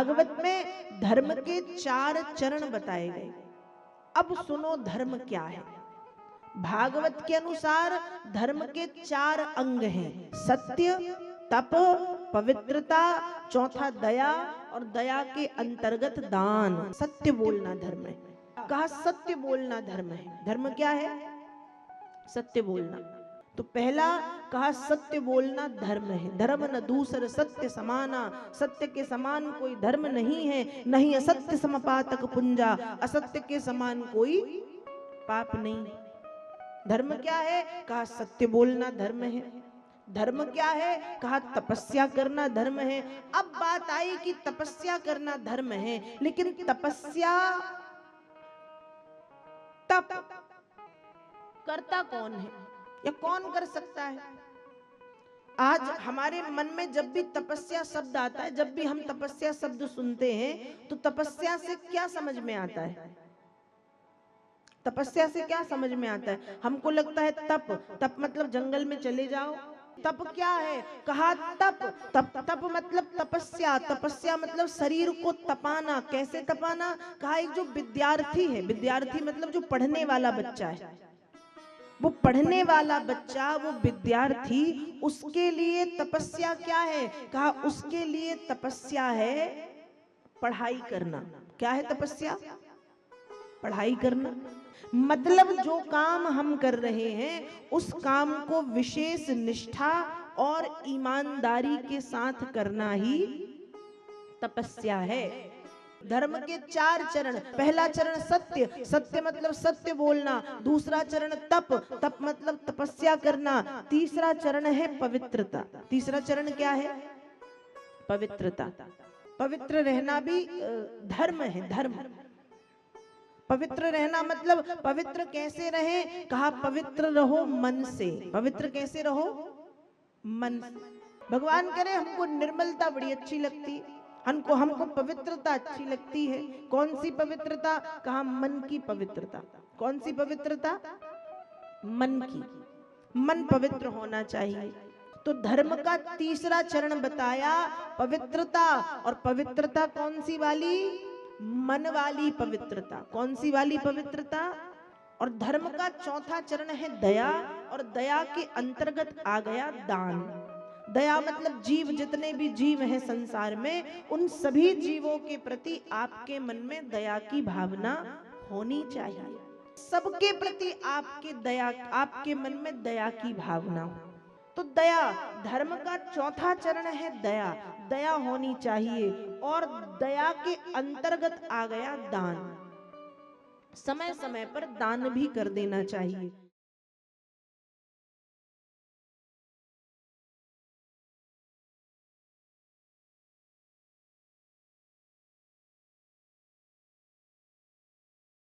भागवत में धर्म के 4 चरण बताए गए। अब सुनो धर्म क्या है। भागवत के अनुसार धर्म के 4 अंग हैं, सत्य, तप, पवित्रता, चौथा दया, और दया के अंतर्गत दान। सत्य बोलना धर्म है। कहा सत्य बोलना धर्म है। धर्म क्या है? सत्य बोलना। तो पहला कहा सत्य बोलना धर्म है। धर्म न दूसर सत्य समाना, सत्य के समान कोई धर्म नहीं है, नहीं असत्य समपातक पुंजा, असत्य के समान कोई पाप नहीं। धर्म क्या है? कहा सत्य बोलना धर्म है। धर्म क्या है? कहा तपस्या करना धर्म है। अब बात आई कि तपस्या करना धर्म है, लेकिन तपस्या तप करता कौन है या कौन कर सकता है? आज हमारे मन में जब भी तपस्या शब्द आता है, जब भी हम तपस्या शब्द सुनते हैं, तो तपस्या से क्या समझ में आता है? तपस्या से क्या समझ में आता है? हमको लगता है तप, तप मतलब जंगल में चले जाओ। तप क्या है? कहा तप, तप तप मतलब तपस्या। तपस्या मतलब शरीर को तपाना। कैसे तपाना? कहा एक जो विद्यार्थी है, विद्यार्थी मतलब जो पढ़ने वाला बच्चा है, वो पढ़ने वाला बच्चा, वो विद्यार्थी, उसके लिए तपस्या क्या है? कहा उसके लिए तपस्या है पढ़ाई करना। क्या है तपस्या? पढ़ाई करना। मतलब जो काम हम कर रहे हैं, उस काम को विशेष निष्ठा और ईमानदारी के साथ करना ही तपस्या है। धर्म के 4 चरण। पहला चरण सत्य, सत्य मतलब सत्य बोलना। दूसरा चरण तप, तप मतलब तपस्या करना। तीसरा चरण है पवित्रता। तीसरा चरण क्या है? पवित्रता। पवित्र रहना भी धर्म है। धर्म पवित्र रहना मतलब पवित्र कैसे रहे? कहा पवित्र रहो मन से। पवित्र कैसे रहो? मन से। भगवान करे हमको निर्मलता बड़ी अच्छी लगती, हमको पवित्रता अच्छी लगती है। कौन सी पवित्रता? कहा मन की पवित्रता। कौन सी पवित्रता? मन की। मन पवित्र होना चाहिए। तो धर्म का तीसरा चरण बताया पवित्रता। और पवित्रता कौन सी वाली? मन वाली पवित्रता। कौन सी वाली पवित्रता? और धर्म का चौथा चरण है दया, और दया के अंतर्गत आ गया दान। दया मतलब जीव, जितने भी जीव हैं संसार में, उन सभी जीवों के प्रति आपके मन में दया की भावना होनी चाहिए। सबके प्रति आपके मन में दया की भावना हो। तो दया, धर्म का चौथा चरण है दया। दया होनी चाहिए। और दया के अंतर्गत आ गया दान। समय समय पर दान भी कर देना चाहिए।